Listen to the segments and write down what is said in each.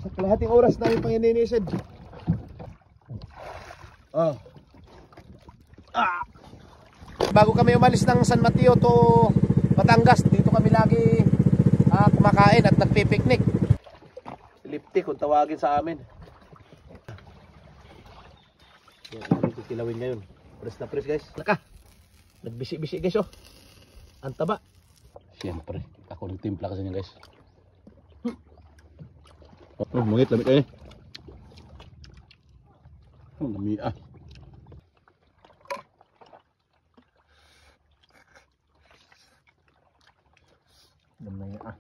Sa kalahating oras namin pang ininisid. Bago kami umalis ng San Mateo to Batangas, dito kami lagi kumakain at nagpipiknik. Lipti kung tawagin sa amin. Yan, ito kilawin ngayon. Press na press guys. Laka. Nagbisi-bisi guys oh. Ang taba. Siyempre, ako nagtimpla kasi niya guys. Mungit lamig kayo. Lamig ah. Lamig ah.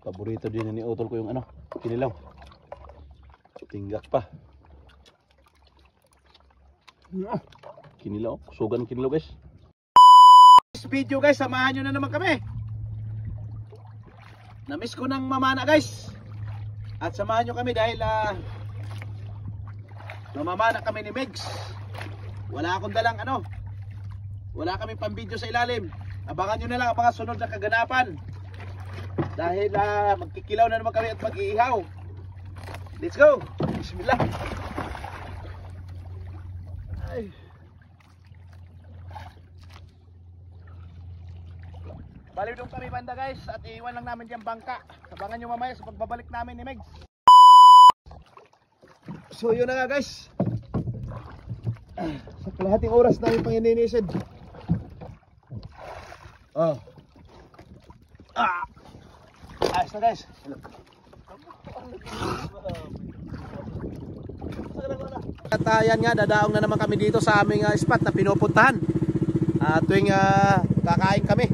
Paborito din ni Utol ko yung ano, kinilaw. Tinggak pa. Kinilaw, sugan kinilaw guys. This video guys, samahan nyo na naman kami. Namiss ko ng mamana guys. At samahan nyo kami dahil mamamana kami ni Megs. Wala akong dalang ano. Wala kami pang video sa ilalim. Abangan nyo na lang ang mga sunod na kaganapan. Dahil magkikilaw na naman kami at mag-iihaw. Let's go. Bismillah. Ay. Baliw doon kami banda guys at iiwan lang namin dyan bangka. Abangan nyo mamaya sa pagbabalik namin ni Megs. So yun na nga guys. Sa kalahating oras namin pang ininisid. Ayos na guys. At yan nga, dadaong na naman kami dito sa aming spot na pinupuntahan tuwing kakain kami.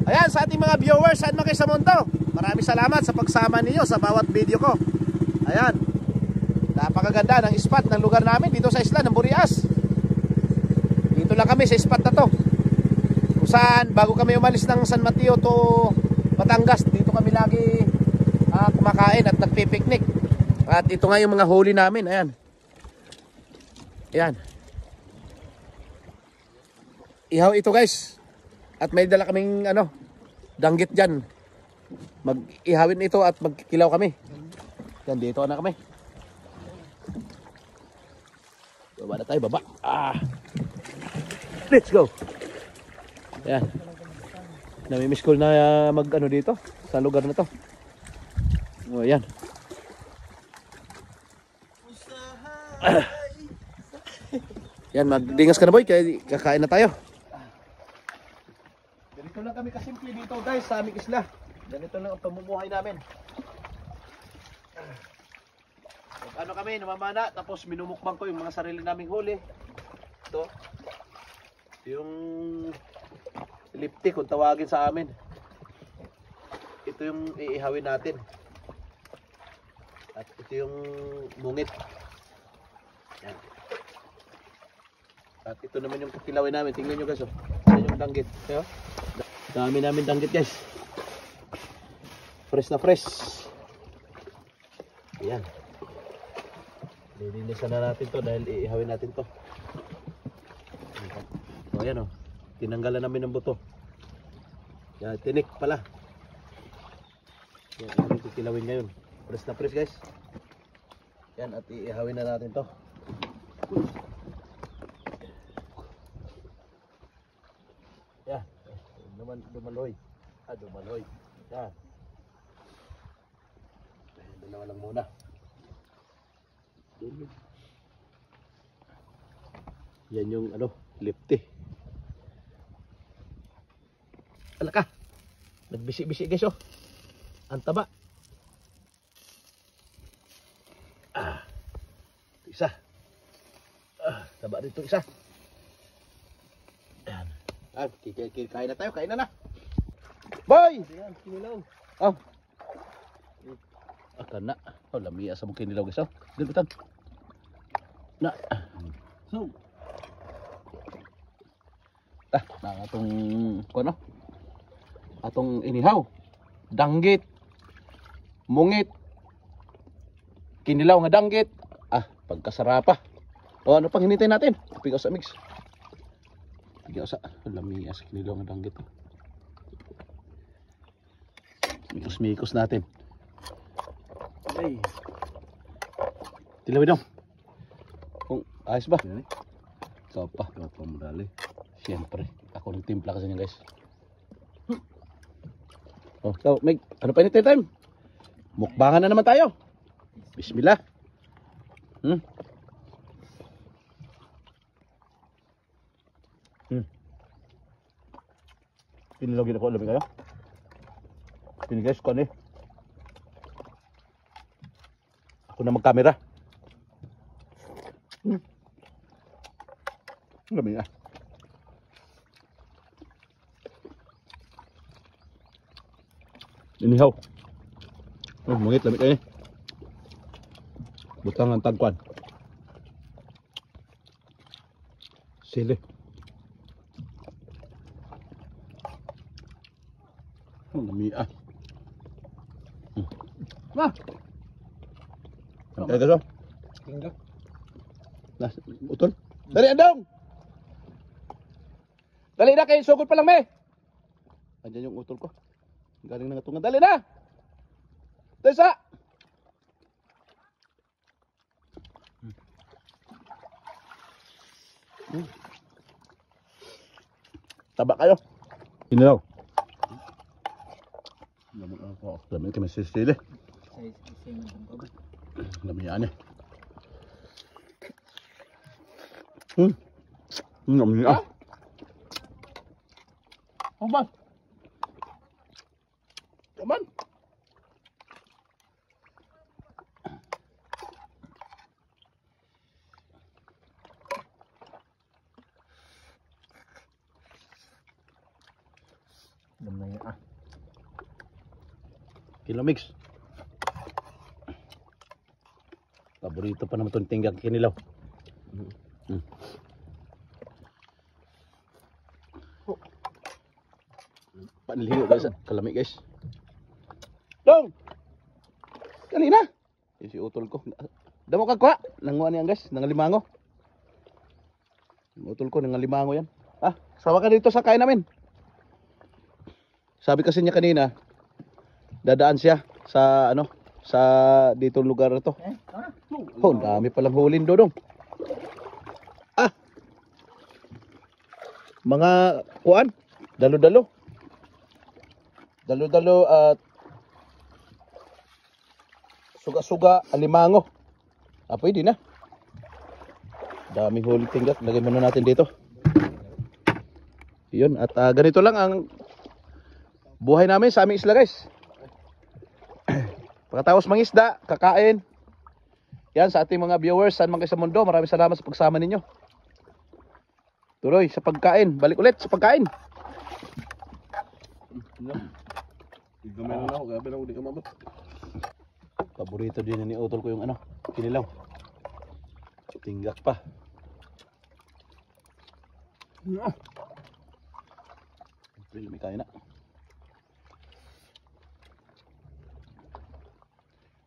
Ayan, sa ating mga viewers saan man kayo sa mundo, maraming salamat sa pagsama ninyo sa bawat video ko. Ayan, napakaganda ng spot ng lugar namin dito sa isla ng Burias. Dito lang kami sa spot na to, kung saan bago kami umalis ng San Mateo to Batangas, dito kami lagi kumakain at nagpipiknik. At ito nga yung mga huli namin. Ayan. Ayan. Ihaw ito guys. At may dala kaming ano, danggit dyan. Mag-ihawin ito at magkikilaw kami. Yan, dito na kami. Baba na tayo, baba. Let's go. Ayan. Namimiss ko na mag ano dito sa lugar na to. Ayan. Yan, magdingas ka na boy, kaya kakain na tayo. Ganito lang kami kasimple dito guys sa aming isla. Ganito lang ang pamumuhay namin. Ano kami, namamana, tapos minumukbang ko yung mga sarili naming huli. Ito. Yung lipti kung tawagin sa amin. Ito yung iihawin natin. At ito yung mungit. Yan. At ito naman yung kilawin namin. Tingnan nyo guys oh. Yan yung danggit. Dami namin danggit guys. Fresh na fresh. Ayan. Lilinisan na natin to dahil iihawin natin to. So ayan oh. Tinanggalan namin ng buto. Yan, tinik pala. Yan, ito kilawin ngayon. Fresh na fresh guys. Yan, at iihawin na natin to. Yan, dumaloy. Dumaloy. Yan. Dalawa lang muna. Yan yung ano, lipti. Alaka. Nagbisi-bisi guys oh. Ang taba. Isa. Taba dito isa. Ayan. Kain na tayo, kain na na. Boy! Ayan, kinilaw. Oh. Kana. Oh, lamia sa mong kinilaw guys oh. Dilitan. Na. So. Na atong kuno. Atong inihaw. Danggit. Mungit. Kinilaw nga danggit. Pagkasarapa. O ano pang hinintay natin? Pigaw sa mix. Pigaw sa lamia sa kinilaw nga danggit. Mikos-mikos natin. Ay. Tilawin dong. Kung ayos ba? Ikaw pa. Ikaw pa madali. Siyempre. Ako nagtimpla kasi niya guys. Oh, so, Meg, ano pa ini time? Mukbangan na naman tayo. Bismillah. Pinilogin ako, alam kayo? Pinigas ko ano eh. Ako na mag-camera. Lamig ah. Inihaw. Oh, mangit lamig kayo. Butang ang tagkwan. Sili. Oh, lamig ah. Ma. Okay, kaso? Tinggal. Nas, utol. Dali, andong! Dali na, kayo sugod pa lang, me! Andiyan yung utol ko. Galing na nga tungan. Dali na! Dali sa! Taba kayo. Inilaw. Lamig ako. Lamig kami sisili. Lamig yan eh. Lamig ah. Aman. Aman. Lamig ah. Kilomix. Paborito pa naman itong tinggang kinilaw. Paniligo guys, kalamig guys. Dong! Dali na! Si utol ko. Damo ka kwa? Nanguha niyan guys, nangalimango. Utol ko, nangalimango yan. Ah, sawa ka dito sa kain namin. Sabi kasi niya kanina, dadaan siya sa ano, sa dito lugar na to. Oh, dami palang hulin dodong. Ah. Mga kuan, dalo-dalo. Dalo-dalo at suga-suga, alimango. Ah, pwede na. Daming huli tinggat, lagay muna natin dito. Yun, at ganito lang ang buhay namin sa aming isla guys. Pagkatapos mangisda, kakain. Yan sa ating mga viewers saan man kayo sa mundo. Maraming salamat sa pagsama ninyo. Tuloy sa pagkain. Balik ulit sa pagkain. Gamay lang ako, gabi lang ako di ka mabot. Paborito din ni utol ko yung ano, kinilaw. Tinggak pa. May kain na.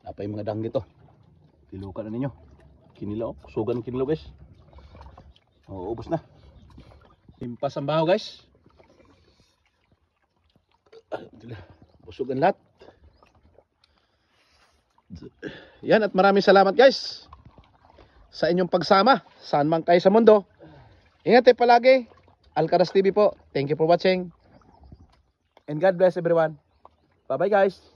Apa yung mga danggi to? Tilukan na ninyo. Kinilaw. Kusugan ng kinilaw guys. Oo, ubos na. Timpas ang baho guys. Busog ang lahat. Yan, at maraming salamat guys sa inyong pagsama saan man kayo sa mundo. Ingat tayo palagi. Alcaraz TV po. Thank you for watching. And God bless everyone. Bye bye guys.